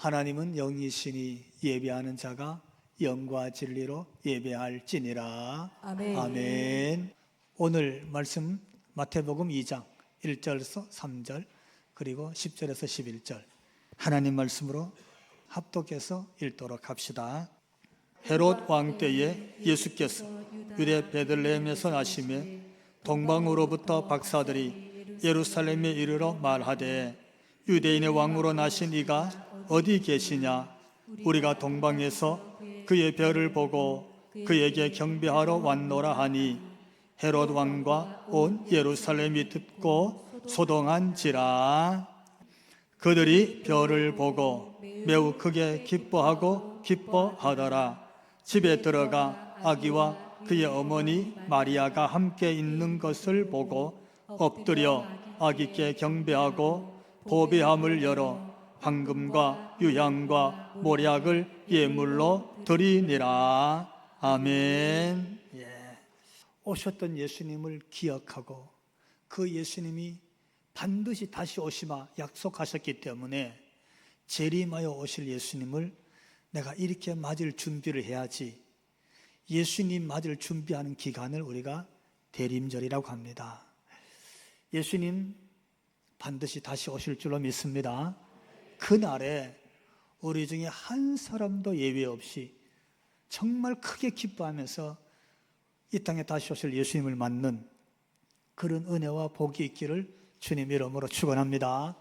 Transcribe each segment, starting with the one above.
하나님은 영이시니 예배하는 자가 영과 진리로 예배할지니라. 아멘. 아멘. 오늘 말씀 마태복음 2장 1절에서 3절 그리고 10절에서 11절 하나님 말씀으로 합독해서 읽도록 합시다. 헤롯 왕 때에 예수께서 유대 베들레헴에서 나시매 동방으로부터 박사들이 예루살렘에 이르러 말하되 유대인의 왕으로 나신 이가 어디 계시냐? 우리가 동방에서 그의 별을 보고 그에게 경배하러 왔노라 하니 헤롯 왕과 온 예루살렘이 듣고 소동한지라. 그들이 별을 보고 매우 크게 기뻐하고 기뻐하더라. 집에 들어가 아기와 그의 어머니 마리아가 함께 있는 것을 보고 엎드려 아기께 경배하고 보배함을 열어 황금과 유향과 모략을 예물로 드리니라. 아멘. 오셨던 예수님을 기억하고 그 예수님이 반드시 다시 오시마 약속하셨기 때문에 재림하여 오실 예수님을 내가 이렇게 맞을 준비를 해야지. 예수님 맞을 준비하는 기간을 우리가 대림절이라고 합니다. 예수님 반드시 다시 오실 줄로 믿습니다. 그날에 우리 중에 한 사람도 예외 없이 정말 크게 기뻐하면서 이 땅에 다시 오실 예수님을 맞는 그런 은혜와 복이 있기를 주님 이름으로 축원합니다.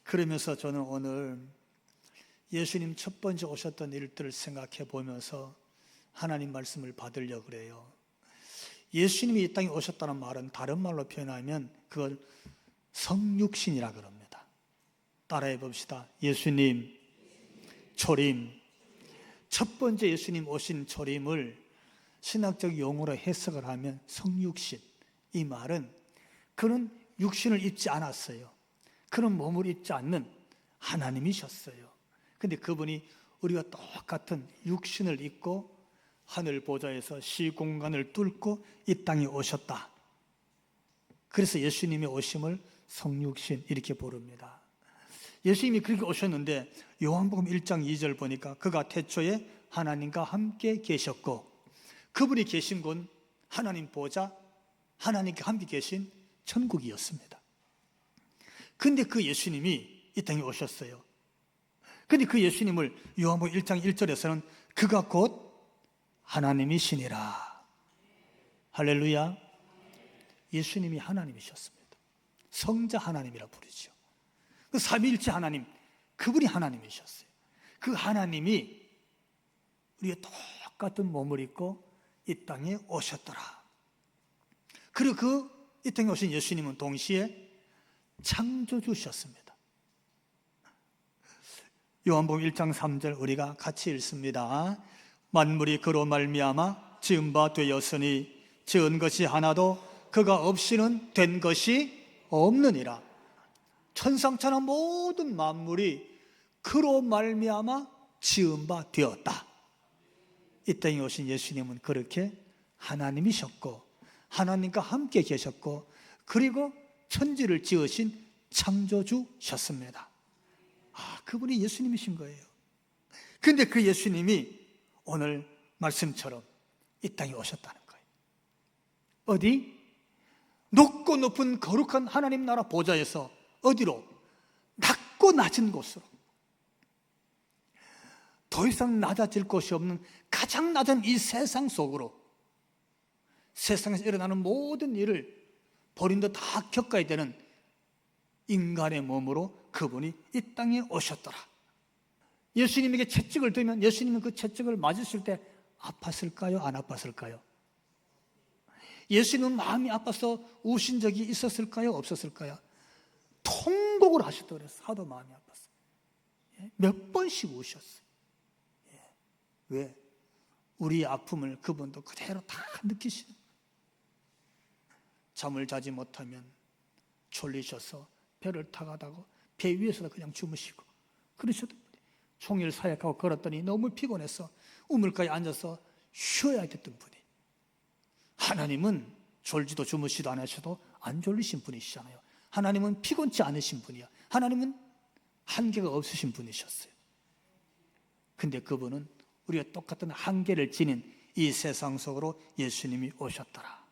그러면서 저는 오늘 예수님 첫 번째 오셨던 일들을 생각해 보면서 하나님 말씀을 받으려고 그래요. 예수님이 이 땅에 오셨다는 말은 다른 말로 표현하면 그걸 성육신이라 그럽니다. 따라해 봅시다. 예수님 초림. 첫 번째 예수님 오신 초림을 신학적 용어로 해석을 하면 성육신. 이 말은 그는 육신을 입지 않았어요. 그는 몸을 입지 않는 하나님이셨어요. 근데 그분이 우리가 똑같은 육신을 입고 하늘 보좌에서 시공간을 뚫고 이 땅에 오셨다. 그래서 예수님의 오심을 성육신 이렇게 부릅니다. 예수님이 그렇게 오셨는데 요한복음 1장 2절 보니까 그가 태초에 하나님과 함께 계셨고 그분이 계신 곳 하나님 보좌, 하나님과 함께 계신 천국이었습니다. 근데 그 예수님이 이 땅에 오셨어요. 근데 그 예수님을 요한복음 1장 1절에서는 그가 곧 하나님이시니라. 할렐루야. 예수님이 하나님이셨습니다. 성자 하나님이라 부르죠. 그 삼위일체 하나님, 그분이 하나님이셨어요. 그 하나님이 우리가 똑같은 몸을 입고 이 땅에 오셨더라. 그리고 그 이 땅에 오신 예수님은 동시에 창조주셨습니다. 요한복음 1장 3절 우리가 같이 읽습니다. 만물이 그로 말미암아 지은 바 되었으니 지은 것이 하나도 그가 없이는 된 것이 없느니라. 천상천하 모든 만물이 그로 말미암아 지은 바 되었다. 이 땅에 오신 예수님은 그렇게 하나님이셨고 하나님과 함께 계셨고 그리고 천지를 지으신 창조주셨습니다. 그분이 예수님이신 거예요. 근데 그 예수님이 오늘 말씀처럼 이 땅에 오셨다는 거예요. 어디? 높고 높은 거룩한 하나님 나라 보좌에서 어디로? 낮고 낮은 곳으로. 더 이상 낮아질 곳이 없는 가장 낮은 이 세상 속으로 세상에서 일어나는 모든 일을 본인도 다 겪어야 되는 인간의 몸으로 그분이 이 땅에 오셨더라. 예수님에게 채찍을 들면 예수님은 그 채찍을 맞으실 때 아팠을까요? 안 아팠을까요? 예수님은 마음이 아파서 우신 적이 있었을까요? 없었을까요? 통곡을 하셨다고 그랬어요. 하도 마음이 아팠어요. 몇 번씩 우셨어요. 왜? 우리의 아픔을 그분도 그대로 다 느끼시는 거예요. 잠을 자지 못하면 졸리셔서 배를 타가다가 배 위에서 그냥 주무시고 그러셨던 분이 종일 사역하고 걸었더니 너무 피곤해서 우물가에 앉아서 쉬어야 됐던 분이 하나님은 졸지도 주무시도 안 하셔도 안 졸리신 분이시잖아요. 하나님은 피곤치 않으신 분이야. 하나님은 한계가 없으신 분이셨어요. 근데 그분은 우리가 똑같은 한계를 지닌 이 세상 속으로 예수님이 오셨더라.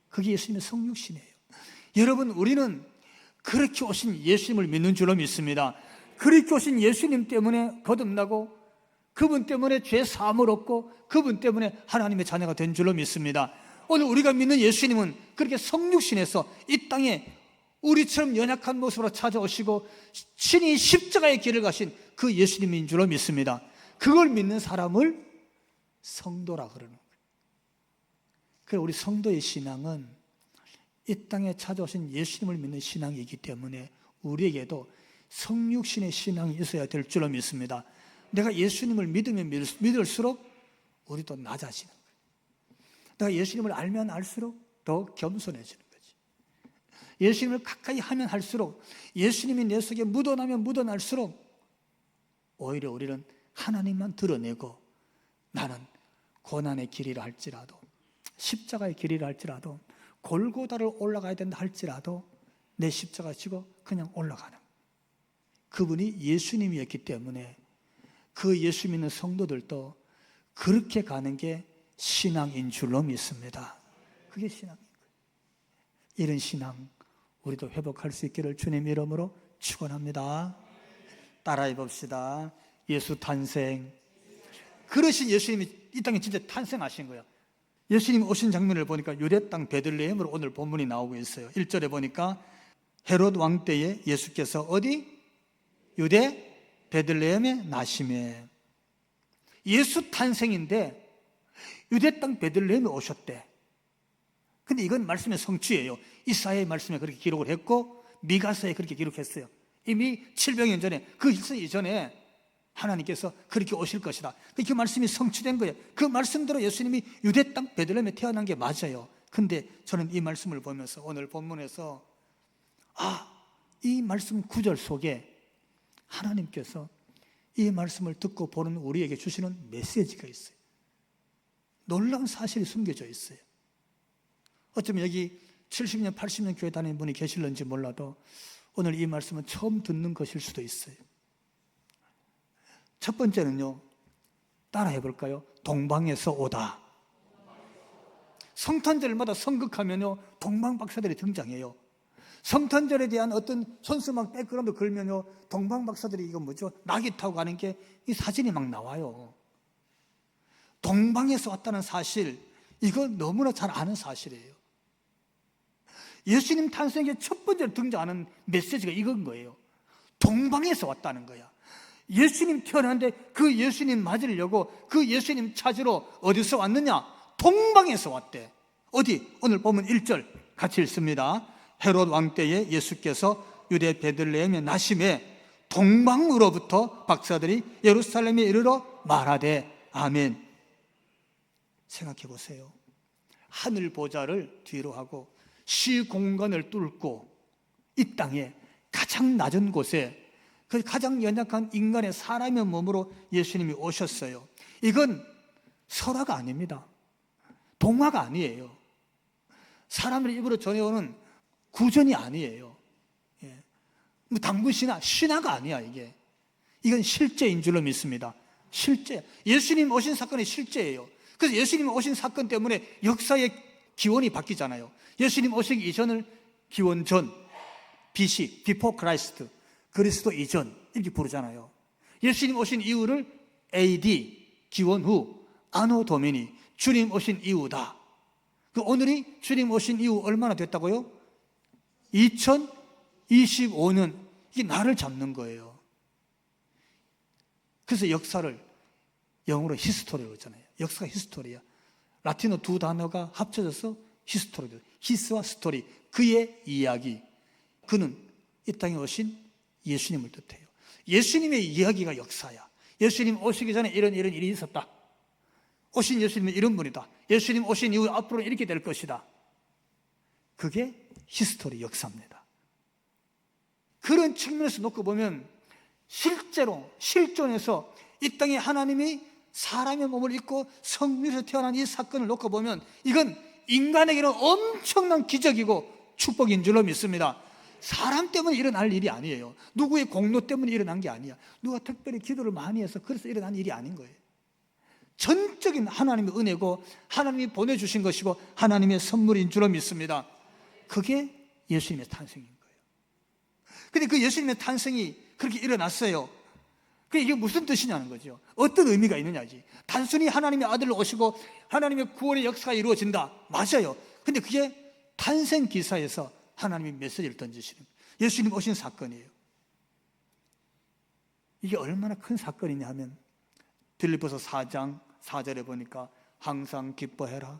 그게 예수님의 성육신이에요. 여러분, 우리는 그렇게 오신 예수님을 믿는 줄로 믿습니다. 그렇게 오신 예수님 때문에 거듭나고, 그분 때문에 죄 사함을 얻고, 그분 때문에 하나님의 자녀가 된 줄로 믿습니다. 오늘 우리가 믿는 예수님은 그렇게 성육신에서 이 땅에 우리처럼 연약한 모습으로 찾아오시고 친히 십자가의 길을 가신 그 예수님인 줄로 믿습니다. 그걸 믿는 사람을 성도라 그러는 거예요. 그래서 우리 성도의 신앙은 이 땅에 찾아오신 예수님을 믿는 신앙이기 때문에 우리에게도 성육신의 신앙이 있어야 될 줄로 믿습니다. 내가 예수님을 믿으면 믿을수록 우리도 낮아지는 거예요. 내가 예수님을 알면 알수록 더 겸손해지는 거지. 예수님을 가까이 하면 할수록, 예수님이 내 속에 묻어나면 묻어날수록 오히려 우리는 하나님만 드러내고, 나는 고난의 길이라 할지라도, 십자가의 길이라 할지라도, 골고다를 올라가야 된다 할지라도 내 십자가 지고 그냥 올라가는, 그분이 예수님이었기 때문에 그 예수 믿는 성도들도 그렇게 가는 게 신앙인 줄로 믿습니다. 그게 신앙인 거예요. 이런 신앙 우리도 회복할 수 있기를 주님 이름으로 축원합니다. 따라해 봅시다. 예수 탄생. 그러신 예수님이 이 땅에 진짜 탄생하신 거예요. 예수님 오신 장면을 보니까 유대 땅 베들레헴으로 오늘 본문이 나오고 있어요. 1절에 보니까 헤롯 왕 때에 예수께서 어디? 유대 베들레헴에 나심에. 예수 탄생인데 유대 땅 베들레헴에 오셨대. 근데 이건 말씀의 성취예요. 이사야의 말씀에 그렇게 기록을 했고 미가서에 그렇게 기록했어요. 이미 700년 전에, 그 이전에 하나님께서 그렇게 오실 것이다. 그 말씀이 성취된 거예요. 그 말씀대로 예수님이 유대 땅 베들레헴에 태어난 게 맞아요. 근데 저는 이 말씀을 보면서 오늘 본문에서 이 말씀 구절 속에 하나님께서 이 말씀을 듣고 보는 우리에게 주시는 메시지가 있어요. 놀라운 사실이 숨겨져 있어요. 어쩌면 여기 70년, 80년 교회 다니는 분이 계실는지 몰라도 오늘 이 말씀은 처음 듣는 것일 수도 있어요. 첫 번째는요, 따라해 볼까요? 동방에서 오다. 성탄절마다 성극하면요, 동방 박사들이 등장해요. 성탄절에 대한 어떤 손수막 백그라운드 걸면요, 동방 박사들이 이거 뭐죠? 낙이 타고 가는 게 이 사진이 막 나와요. 동방에서 왔다는 사실, 이거 너무나 잘 아는 사실이에요. 예수님 탄생의 첫 번째로 등장하는 메시지가 이건 거예요. 동방에서 왔다는 거야. 예수님 태어났는데 그 예수님 맞으려고, 그 예수님 찾으러 어디서 왔느냐? 동방에서 왔대. 어디? 오늘 보면 1절 같이 읽습니다. 헤롯 왕 때에 예수께서 유대 베들레헴에 나심에 동방으로부터 박사들이 예루살렘에 이르러 말하되 아멘. 생각해 보세요. 하늘 보좌를 뒤로 하고 시공간을 뚫고 이 땅에 가장 낮은 곳에 그 가장 연약한 인간의 사람의 몸으로 예수님이 오셨어요. 이건 설화가 아닙니다. 동화가 아니에요. 사람의 입으로 전해오는 구전이 아니에요. 뭐 당구신화, 신화가 아니야 이게. 이건 실제인 줄로 믿습니다. 실제. 예수님 오신 사건이 실제예요. 그래서 예수님 오신 사건 때문에 역사의 기원이 바뀌잖아요. 예수님 오시기 이전을 기원 전, BC, Before Christ, 그리스도 이전 이렇게 부르잖아요. 예수님 오신 이후를 AD, 기원 후, 아노 도미니, 주님 오신 이후다. 그 오늘이 주님 오신 이후 얼마나 됐다고요? 2025년. 이게 나를 잡는 거예요. 그래서 역사를 영어로 히스토리라고 하잖아요. 역사가 히스토리야. 라틴어 두 단어가 합쳐져서 히스토리죠. 히스와 스토리, 그의 이야기. 그는 이 땅에 오신 예수님을 뜻해요. 예수님의 이야기가 역사야. 예수님 오시기 전에 이런 일이 있었다. 오신 예수님은 이런 분이다. 예수님 오신 이후 앞으로 이렇게 될 것이다. 그게 히스토리, 역사입니다. 그런 측면에서 놓고 보면 실제로 실존에서 이 땅에 하나님이 사람의 몸을 입고 성육에서 태어난 이 사건을 놓고 보면 이건 인간에게는 엄청난 기적이고 축복인 줄로 믿습니다. 사람 때문에 일어날 일이 아니에요. 누구의 공로 때문에 일어난 게 아니야. 누가 특별히 기도를 많이 해서 그래서 일어난 일이 아닌 거예요. 전적인 하나님의 은혜고 하나님이 보내주신 것이고 하나님의 선물인 줄로 믿습니다. 그게 예수님의 탄생인 거예요. 근데 그 예수님의 탄생이 그렇게 일어났어요. 이게 무슨 뜻이냐는 거죠. 어떤 의미가 있느냐지. 단순히 하나님의 아들로 오시고 하나님의 구원의 역사가 이루어진다, 맞아요. 근데 그게 탄생 기사에서 하나님이 메시지를 던지시는 거예요. 예수님 오신 사건이에요. 이게 얼마나 큰 사건이냐 하면 빌립보서 4장 4절에 보니까 항상 기뻐해라,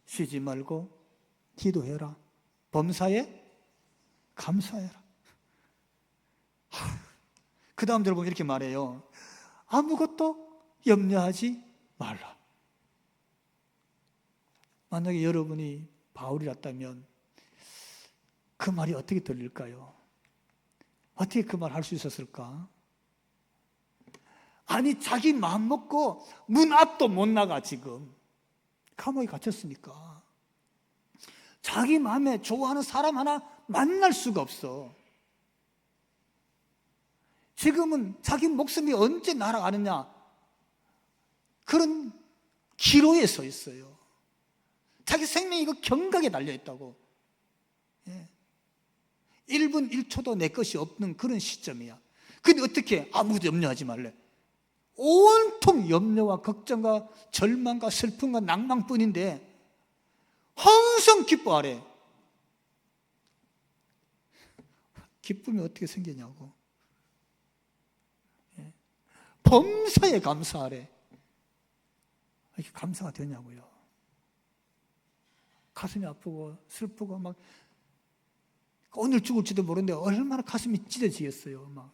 쉬지 말고 기도해라, 범사에 감사해라. 그 다음 들어보면 이렇게 말해요. 아무것도 염려하지 말라. 만약에 여러분이 바울이었다면 그 말이 어떻게 들릴까요? 어떻게 그 말 할 수 있었을까? 아니, 자기 마음 먹고 문 앞도 못 나가. 지금 감옥에 갇혔으니까 자기 마음에 좋아하는 사람 하나 만날 수가 없어. 지금은 자기 목숨이 언제 날아가느냐, 그런 기로에 서 있어요. 자기 생명이 이거 경각에 달려있다고. 1분 1초도 내 것이 없는 그런 시점이야. 근데 어떻게 아무것도 염려하지 말래? 온통 염려와 걱정과 절망과 슬픔과 낭망뿐인데 항상 기뻐하래. 기쁨이 어떻게 생기냐고. 범사에 감사하래. 이렇게 감사가 되냐고요. 가슴이 아프고 슬프고 막 오늘 죽을지도 모르는데 얼마나 가슴이 찢어지겠어요. 막.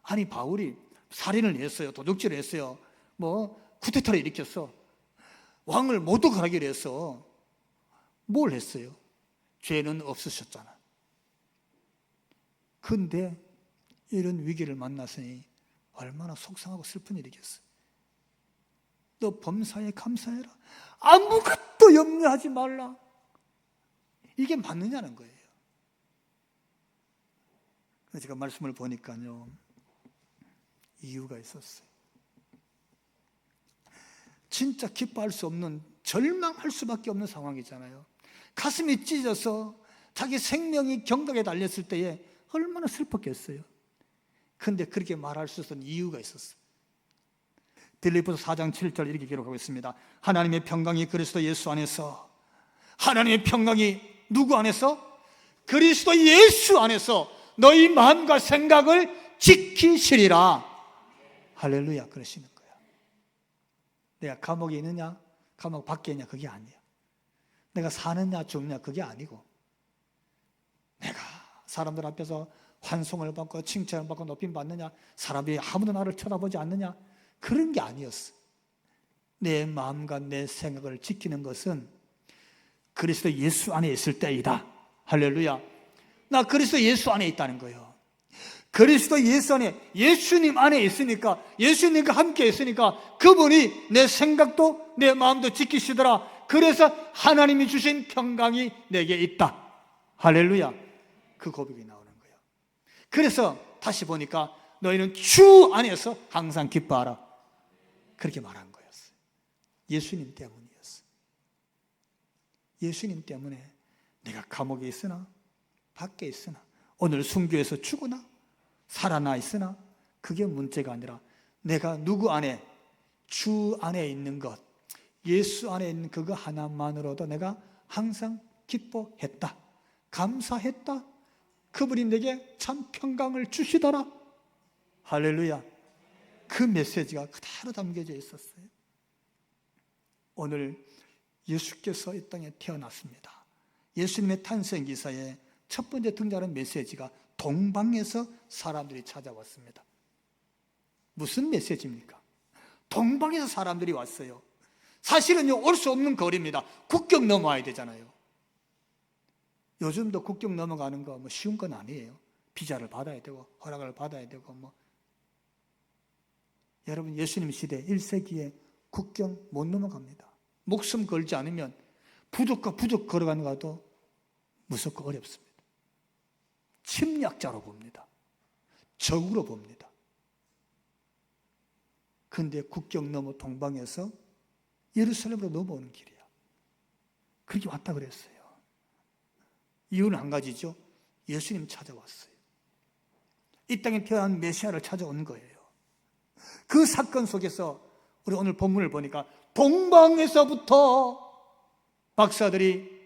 아니, 바울이 살인을 했어요. 도둑질을 했어요. 뭐 쿠데타를 일으켰어. 왕을 모독하기로 했어. 뭘 했어요? 죄는 없으셨잖아. 근데 이런 위기를 만났으니 얼마나 속상하고 슬픈 일이겠어. 너 범사에 감사해라. 아무것도 염려하지 말라. 이게 맞느냐는 거예요. 제가 말씀을 보니까요, 이유가 있었어요. 진짜 기뻐할 수 없는, 절망할 수밖에 없는 상황이잖아요. 가슴이 찢어서 자기 생명이 경각에 달렸을 때에 얼마나 슬펐겠어요. 근데 그렇게 말할 수 있었던 이유가 있었어요. 빌립보서 4장 7절 이렇게 기록하고 있습니다. 하나님의 평강이 그리스도 예수 안에서, 하나님의 평강이 누구 안에서? 그리스도 예수 안에서 너희 마음과 생각을 지키시리라. 할렐루야. 그러시는 거야. 내가 감옥에 있느냐, 감옥 밖에 있냐, 그게 아니야. 내가 사느냐 죽느냐, 그게 아니고, 내가 사람들 앞에서 환송을 받고 칭찬을 받고 높임 받느냐, 사람들이 아무도 나를 쳐다보지 않느냐, 그런 게 아니었어. 내 마음과 내 생각을 지키는 것은 그리스도 예수 안에 있을 때이다. 할렐루야. 나 그리스도 예수 안에 있다는 거예요. 그리스도 예수 안에, 예수님 안에 있으니까, 예수님과 함께 있으니까 그분이 내 생각도 내 마음도 지키시더라. 그래서 하나님이 주신 평강이 내게 있다. 할렐루야. 그 고백이 나오는 거예요. 그래서 다시 보니까 너희는 주 안에서 항상 기뻐하라. 그렇게 말한 거였어요. 예수님 때문이었어요. 예수님 때문에 내가 감옥에 있으나 밖에 있으나 오늘 순교에서 죽으나 살아나 있으나 그게 문제가 아니라 내가 누구 안에, 주 안에 있는 것, 예수 안에 있는 그거 하나만으로도 내가 항상 기뻐했다, 감사했다. 그분이 내게 참 평강을 주시더라. 할렐루야. 그 메시지가 그대로 담겨져 있었어요. 오늘 예수께서 이 땅에 태어났습니다. 예수님의 탄생 기사에 첫 번째 등장하는 메시지가 동방에서 사람들이 찾아왔습니다. 무슨 메시지입니까? 동방에서 사람들이 왔어요. 사실은요, 올 수 없는 거리입니다. 국경 넘어와야 되잖아요. 요즘도 국경 넘어가는 거 뭐 쉬운 건 아니에요. 비자를 받아야 되고 허락을 받아야 되고 뭐. 여러분, 예수님 시대 1세기에 국경 못 넘어갑니다. 목숨 걸지 않으면 부족과 부족 걸어가는 것도 무섭고 어렵습니다. 침략자로 봅니다. 적으로 봅니다. 그런데 국경 넘어 동방에서 예루살렘으로 넘어오는 길이야. 그렇게 왔다 그랬어요. 이유는 한 가지죠. 예수님 찾아왔어요. 이 땅에 태어난 메시아를 찾아온 거예요. 그 사건 속에서 우리 오늘 본문을 보니까 동방에서부터 박사들이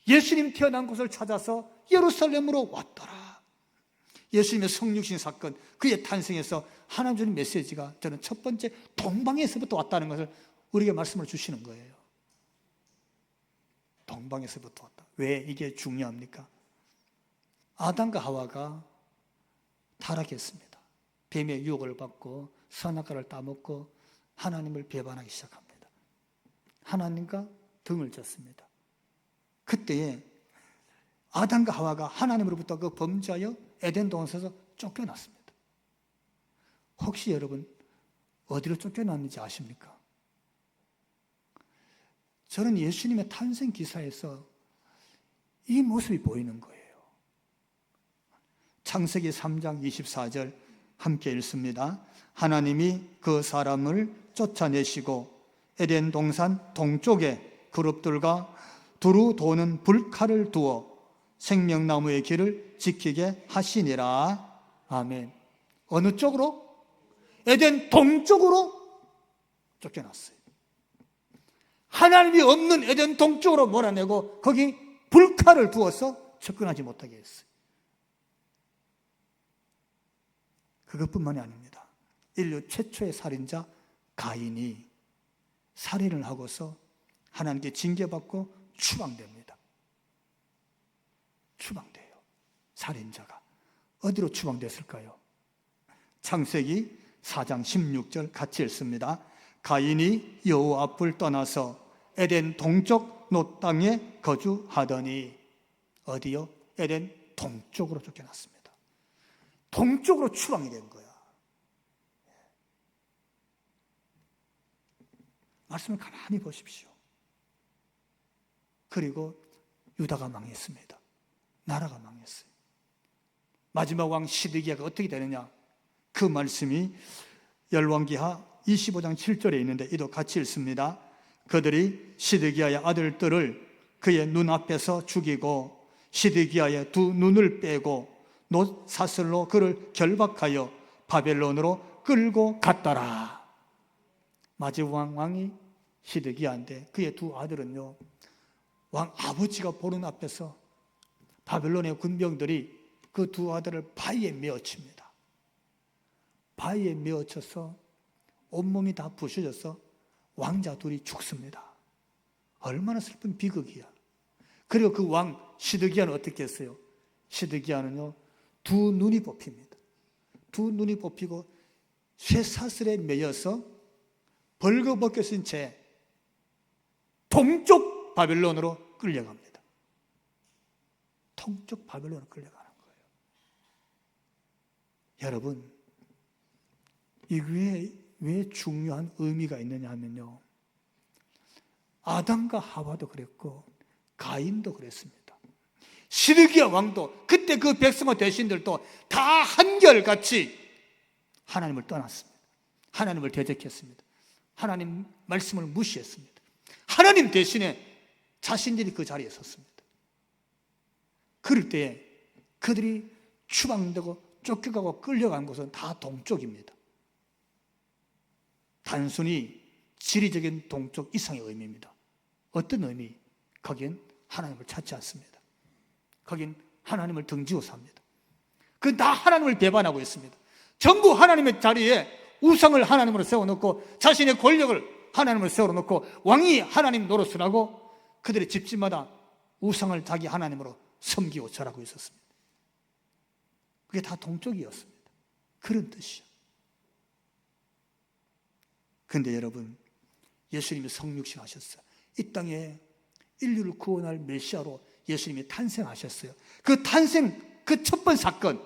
예수님 태어난 곳을 찾아서 예루살렘으로 왔더라. 예수님의 성육신 사건, 그의 탄생에서 하나님 주는 메시지가 저는 첫 번째 동방에서부터 왔다는 것을 우리에게 말씀을 주시는 거예요. 동방에서부터 왔다. 왜 이게 중요합니까? 아담과 하와가 타락했습니다. 뱀의 유혹을 받고 선악과를 따먹고 하나님을 배반하기 시작합니다. 하나님과 등을 졌습니다. 그때에 아담과 하와가 하나님으로부터 그 범죄하여 에덴 동산에서 쫓겨났습니다. 혹시 여러분 어디로 쫓겨났는지 아십니까? 저는 예수님의 탄생 기사에서 이 모습이 보이는 거예요. 창세기 3장 24절 함께 읽습니다. 하나님이 그 사람을 쫓아내시고 에덴 동산 동쪽에 그룹들과 두루 도는 불칼을 두어 생명나무의 길을 지키게 하시니라. 아멘. 어느 쪽으로? 에덴 동쪽으로 쫓겨났어요. 하나님이 없는 에덴 동쪽으로 몰아내고 거기 불칼을 두어서 접근하지 못하게 했어요. 그것뿐만이 아닙니다. 인류 최초의 살인자 가인이 살인을 하고서 하나님께 징계받고 추방됩니다. 추방돼요. 살인자가. 어디로 추방됐을까요? 창세기 4장 16절 같이 읽습니다. 가인이 여호와 앞을 떠나서 에덴 동쪽 놋 땅에 거주하더니 어디요? 에덴 동쪽으로 쫓겨났습니다. 동쪽으로 추방이 된 거야. 말씀을 가만히 보십시오. 그리고 유다가 망했습니다. 나라가 망했어요. 마지막 왕 시드기야가 어떻게 되느냐? 그 말씀이 열왕기하 25장 7절에 있는데 이도 같이 읽습니다. 그들이 시드기야의 아들들을 그의 눈앞에서 죽이고 시드기야의 두 눈을 빼고 놋 사슬로 그를 결박하여 바벨론으로 끌고 갔더라. 마지막 왕이 시드기야인데 그의 두 아들은요, 왕 아버지가 보는 앞에서 바벨론의 군병들이 그 두 아들을 바위에 메어칩니다. 바위에 메어쳐서 온몸이 다 부셔져서 왕자 둘이 죽습니다. 얼마나 슬픈 비극이야. 그리고 그 왕 시드기야는 어떻게 했어요? 시드기야는요, 두 눈이 뽑힙니다. 두 눈이 뽑히고 쇠사슬에 매여서 벌거벗겨진 채 동쪽 바벨론으로 끌려갑니다. 동쪽 바벨론으로 끌려가는 거예요. 여러분, 이게 왜 중요한 의미가 있느냐 하면요, 아담과 하와도 그랬고 가인도 그랬습니다. 시드기야 왕도, 그때 그 백성과 대신들도 다 한결같이 하나님을 떠났습니다. 하나님을 대적했습니다. 하나님 말씀을 무시했습니다. 하나님 대신에 자신들이 그 자리에 섰습니다. 그럴 때에 그들이 추방되고 쫓겨가고 끌려간 곳은 다 동쪽입니다. 단순히 지리적인 동쪽 이상의 의미입니다. 어떤 의미? 거긴 하나님을 찾지 않습니다. 거긴 하나님을 등지고 삽니다. 그건 다 하나님을 배반하고 있습니다. 전부 하나님의 자리에 우상을 하나님으로 세워놓고 자신의 권력을 하나님으로 세워놓고 왕이 하나님 노릇을 하고 그들의 집집마다 우상을 자기 하나님으로 섬기고 절하고 있었습니다. 그게 다 동쪽이었습니다. 그런 뜻이요. 그런데 여러분, 예수님이 성육신 하셨어요. 이 땅에 인류를 구원할 메시아로 예수님이 탄생하셨어요. 그 탄생, 그 첫 번째 사건,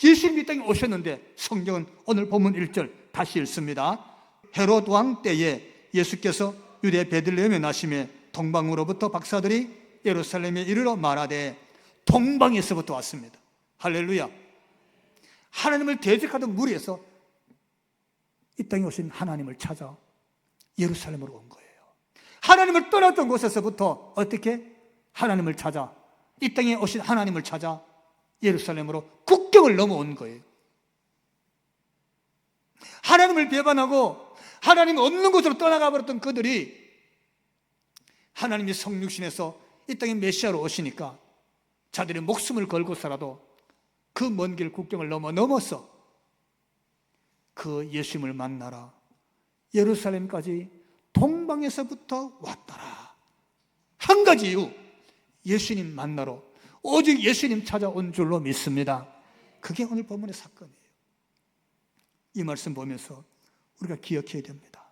예수님이 이 땅에 오셨는데 성경은 오늘 본문 1절 다시 읽습니다. 헤롯 왕 때에 예수께서 유대 베들레헴에 나심에 동방으로부터 박사들이 예루살렘에 이르러 말하되 동방에서부터 왔습니다. 할렐루야. 하나님을 대적하던 무리에서 이 땅에 오신 하나님을 찾아 예루살렘으로 온 거예요. 하나님을 떠났던 곳에서부터 어떻게 하나님을 찾아 이 땅에 오신 하나님을 찾아 예루살렘으로 국경을 넘어온 거예요. 하나님을 배반하고 하나님 없는 곳으로 떠나가 버렸던 그들이 하나님이 성육신에서 이 땅에 메시아로 오시니까 자들이 목숨을 걸고서라도 그 먼 길 국경을 넘어서 그 예수님을 만나라 예루살렘까지 동방에서부터 왔더라. 한 가지 이유, 예수님 만나러 오직 예수님 찾아온 줄로 믿습니다. 그게 오늘 본문의 사건이에요. 이 말씀 보면서 우리가 기억해야 됩니다.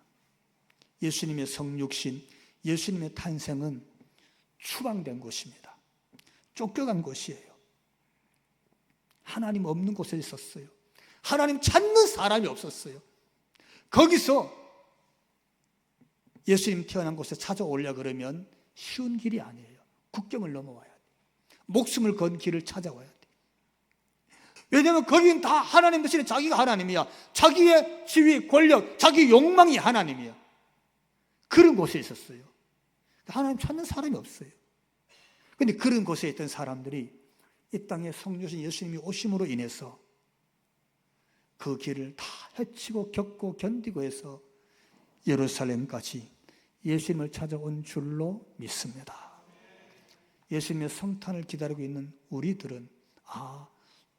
예수님의 성육신, 예수님의 탄생은 추방된 곳입니다. 쫓겨간 곳이에요. 하나님 없는 곳에 있었어요. 하나님 찾는 사람이 없었어요. 거기서 예수님 태어난 곳에 찾아오려고 그러면 쉬운 길이 아니에요. 국경을 넘어와야 돼요. 목숨을 건 길을 찾아와야 돼요. 왜냐하면 거기는 다 하나님 대신에 자기가 하나님이야. 자기의 지위, 권력, 자기 욕망이 하나님이야. 그런 곳에 있었어요. 하나님 찾는 사람이 없어요. 그런데 그런 곳에 있던 사람들이 이 땅에 성육신 예수님이 오심으로 인해서 그 길을 다 헤치고 겪고 견디고 해서 예루살렘까지 예수님을 찾아온 줄로 믿습니다. 예수님의 성탄을 기다리고 있는 우리들은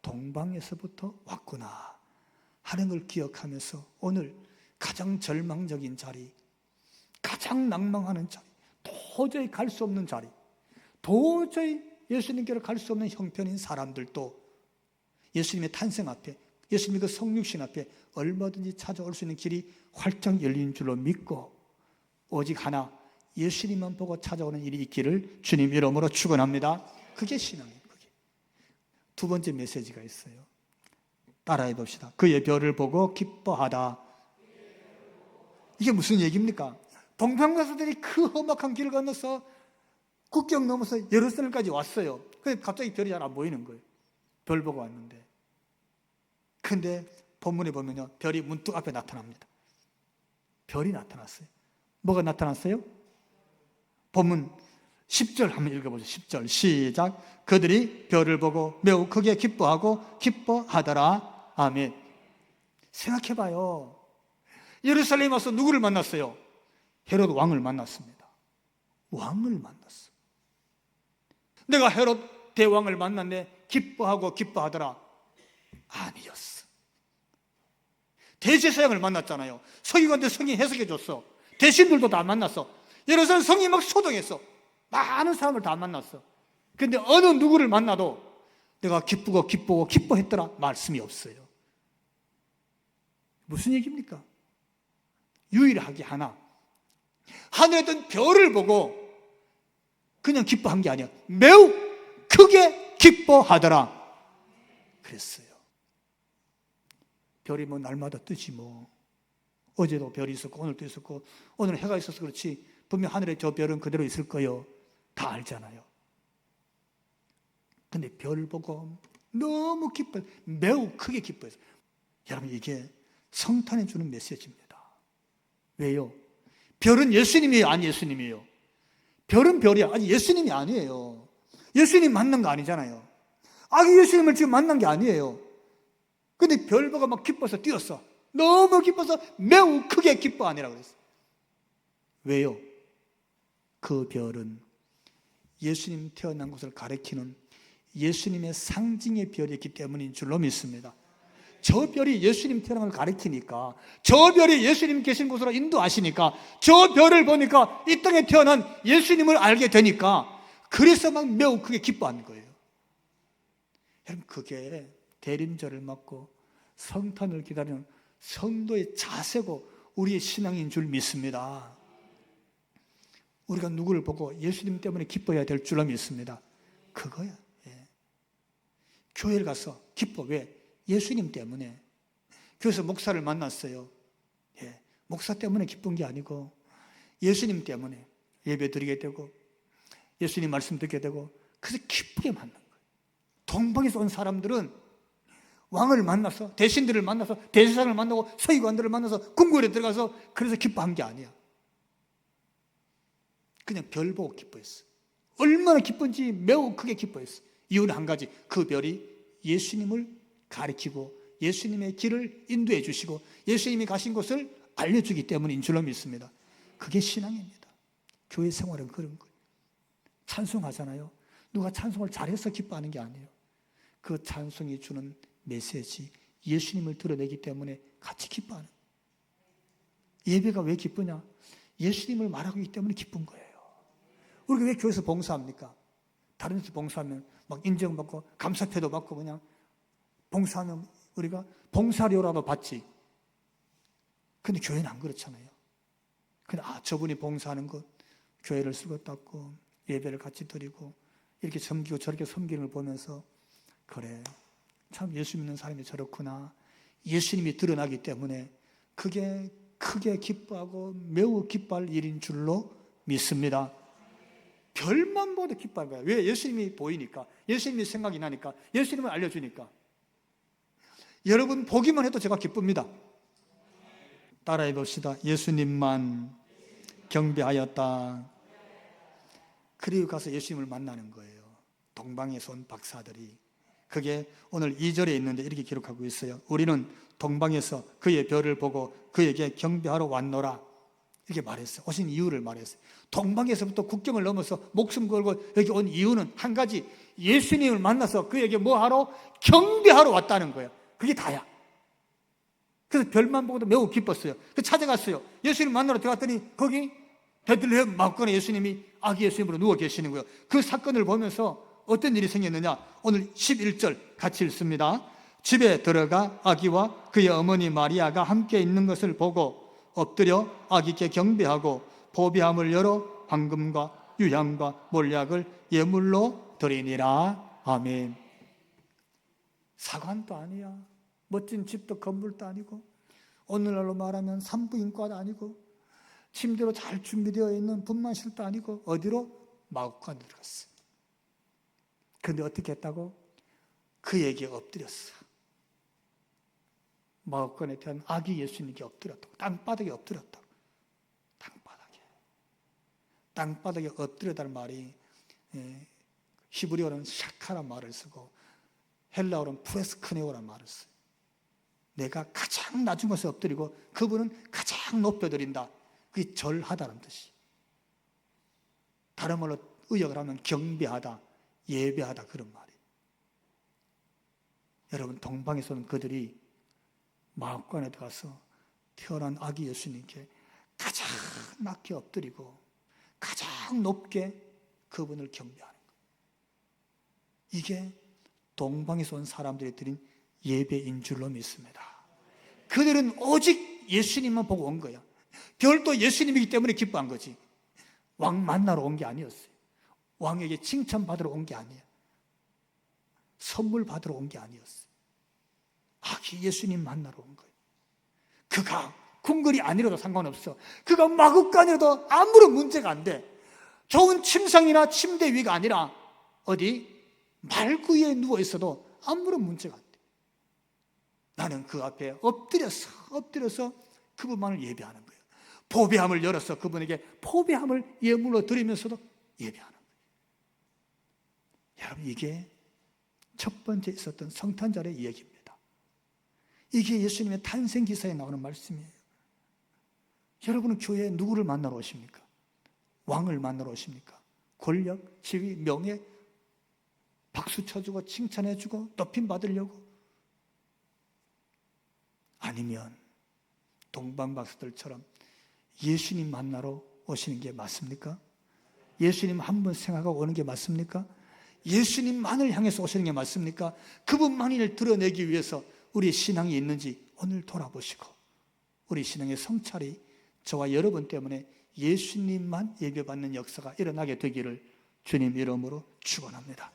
동방에서부터 왔구나 하는 걸 기억하면서 오늘 가장 절망적인 자리, 가장 낭망하는 자리, 도저히 갈 수 없는 자리, 도저히 예수님께로 갈 수 없는 형편인 사람들도 예수님의 탄생 앞에, 예수님의 그 성육신 앞에 얼마든지 찾아올 수 있는 길이 활짝 열린 줄로 믿고 오직 하나, 예수님만 보고 찾아오는 일이 있기를 주님 이름으로 축원합니다. 그게 신앙이에요. 그게. 두 번째 메시지가 있어요. 따라해 봅시다. 그의 별을 보고 기뻐하다. 이게 무슨 얘기입니까? 동방가수들이 그 험악한 길을 건너서 국경 넘어서 예루살렘까지 왔어요. 근데 갑자기 별이 잘 안 보이는 거예요. 별 보고 왔는데. 근데 본문에 보면요, 별이 문득 앞에 나타납니다. 별이 나타났어요. 뭐가 나타났어요? 본문 10절 한번 읽어보죠. 10절 시작. 그들이 별을 보고 매우 크게 기뻐하고 기뻐하더라. 아멘. 생각해봐요. 예루살렘에 와서 누구를 만났어요? 헤롯 왕을 만났습니다. 왕을 만났어. 내가 헤롯 대왕을 만났네. 기뻐하고 기뻐하더라. 아니었어. 대제사장을 만났잖아요. 서기관들 성이 해석해줬어. 대신들도 다 만났어. 예루살렘 성이 막 소동했어. 많은 사람을 다 만났어. 근데 어느 누구를 만나도 내가 기쁘고 기쁘고 기뻐했더라 말씀이 없어요. 무슨 얘기입니까? 유일하게 하나, 하늘에 있던 별을 보고 그냥 기뻐한 게 아니야. 매우 크게 기뻐하더라 그랬어요. 별이 뭐 날마다 뜨지 뭐. 어제도 별이 있었고 오늘도 있었고 오늘은 해가 있어서 그렇지 분명 하늘에 저 별은 그대로 있을 거예요. 다 알잖아요. 근데 별을 보고 너무 기뻐요. 매우 크게 기뻐했어요. 여러분, 이게 성탄에 주는 메시지입니다. 왜요? 별은 예수님이에요? 아니 예수님이에요? 별은 별이야. 아니 예수님이 아니에요. 예수님 만난 거 아니잖아요. 아기 예수님을 지금 만난 게 아니에요. 근데 별 보고 막 기뻐서 뛰었어. 너무 기뻐서 매우 크게 기뻐하니라고 그랬어요. 왜요? 그 별은 예수님 태어난 곳을 가리키는 예수님의 상징의 별이었기 때문인 줄로 믿습니다. 저 별이 예수님 태어난 걸 가리키니까, 저 별이 예수님 계신 곳으로 인도하시니까, 저 별을 보니까 이 땅에 태어난 예수님을 알게 되니까 그래서 막 매우 크게 기뻐하는 거예요. 여러분, 그게 대림절을 맞고 성탄을 기다리는 성도의 자세고 우리의 신앙인 줄 믿습니다. 우리가 누구를 보고 예수님 때문에 기뻐해야 될 줄로 믿습니다. 그거야. 교회를 가서 기뻐. 왜? 예수님 때문에. 교회에서 목사를 만났어요. 목사 때문에 기쁜 게 아니고 예수님 때문에 예배 드리게 되고 예수님 말씀 듣게 되고 그래서 기쁘게 만난 거예요. 동방에서 온 사람들은 왕을 만나서, 대신들을 만나서, 대제사장을 만나고 서기관들을 만나서 궁궐에 들어가서 그래서 기뻐한 게 아니야. 그냥 별 보고 기뻐했어. 얼마나 기쁜지 매우 크게 기뻐했어. 이유는 한 가지, 그 별이 예수님을 가리키고 예수님의 길을 인도해 주시고 예수님이 가신 곳을 알려주기 때문인 줄로 믿습니다. 그게 신앙입니다. 교회 생활은 그런 거예요. 찬송하잖아요. 누가 찬송을 잘해서 기뻐하는 게 아니에요. 그 찬송이 주는 메시지, 예수님을 드러내기 때문에 같이 기뻐하는 거예요. 예배가 왜 기쁘냐? 예수님을 말하기 때문에 기쁜 거예요. 우리가 왜 교회에서 봉사합니까? 다른 데서 봉사하면 막 인정받고 감사패도 받고 그냥 봉사하면 우리가 봉사료라도 받지. 근데 교회는 안 그렇잖아요. 근데 저분이 봉사하는 것, 교회를 쓰고 닦고 예배를 같이 드리고 이렇게 섬기고 저렇게 섬기는 걸 보면서 그래, 참 예수 믿는 사람이 저렇구나. 예수님이 드러나기 때문에 그게 크게 기뻐하고 매우 기뻐할 일인 줄로 믿습니다. 별만 보도 기뻐할 거야. 왜? 예수님이 보이니까, 예수님이 생각이 나니까, 예수님을 알려주니까. 여러분 보기만 해도 제가 기쁩니다. 따라해 봅시다. 예수님만 경배하였다. 그리고 가서 예수님을 만나는 거예요. 동방에서 온 박사들이. 그게 오늘 2절에 있는데 이렇게 기록하고 있어요. 우리는 동방에서 그의 별을 보고 그에게 경배하러 왔노라. 이렇게 말했어요. 오신 이유를 말했어요. 동방에서부터 국경을 넘어서 목숨 걸고 여기 온 이유는 한 가지, 예수님을 만나서 그에게 뭐 하러? 경배하러 왔다는 거예요. 그게 다야. 그래서 별만 보고도 매우 기뻤어요. 그래서 찾아갔어요. 예수님 만나러 들어갔더니 거기 베들레헴 마을간에 예수님이 아기 예수님으로 누워 계시는 거예요. 그 사건을 보면서 어떤 일이 생겼느냐? 오늘 11절 같이 읽습니다. 집에 들어가 아기와 그의 어머니 마리아가 함께 있는 것을 보고 엎드려 아기께 경배하고 보배함을 열어 황금과 유향과 몰약을 예물로 드리니라. 아멘. 사관도 아니야. 멋진 집도 건물도 아니고 오늘날로 말하면 산부인과도 아니고 침대로 잘 준비되어 있는 분만실도 아니고 어디로? 마구간에 들어갔어. 그런데 어떻게 했다고? 그에게 엎드렸어. 마구간에 대한 아기 예수님께 엎드렸다고. 땅바닥에 엎드렸다고. 땅바닥에 엎드렸다는 말이 히브리어는 샤카란 말을 쓰고 헬라어는 프레스크네오란 말을 써요. 내가 가장 낮은 곳에 엎드리고 그분은 가장 높여드린다. 그게 절하다는 뜻이. 다른 말로 의역을 하면 경배하다, 예배하다 그런 말이에요. 여러분 동방에서는 그들이 마을관에 들어가서 태어난 아기 예수님께 가장 낮게 엎드리고 가장 높게 그분을 경배하는 거예요. 이게 동방에서 온 사람들이 드린 예배인 줄로 믿습니다. 그들은 오직 예수님만 보고 온 거야. 별도 예수님이기 때문에 기뻐한 거지. 왕 만나러 온 게 아니었어요. 왕에게 칭찬받으러 온 게 아니야. 선물 받으러 온 게 아니었어요. 아기 예수님 만나러 온 거예요. 그가 궁궐이 아니라도 상관없어. 그가 마구간이라도 아무런 문제가 안 돼. 좋은 침상이나 침대 위가 아니라 어디 말구에 누워 있어도 아무런 문제가 안 돼. 나는 그 앞에 엎드려서 그분만을 예배하는 거예요. 보배함을 열어서 그분에게 보배함을 예물로 드리면서도 예배하는 거예요. 여러분 이게 첫 번째 있었던 성탄절의 이야기입니다. 이게 예수님의 탄생 기사에 나오는 말씀이에요. 여러분은 교회에 누구를 만나러 오십니까? 왕을 만나러 오십니까? 권력, 지위, 명예, 박수 쳐주고 칭찬해주고 높임 받으려고? 아니면 동방박사들처럼 예수님 만나러 오시는 게 맞습니까? 예수님 한 번 생각하고 오는 게 맞습니까? 예수님만을 향해서 오시는 게 맞습니까? 그분만을 드러내기 위해서 우리 신앙이 있는지 오늘 돌아보시고 우리 신앙의 성찰이 저와 여러분 때문에 예수님만 예배받는 역사가 일어나게 되기를 주님 이름으로 축원합니다.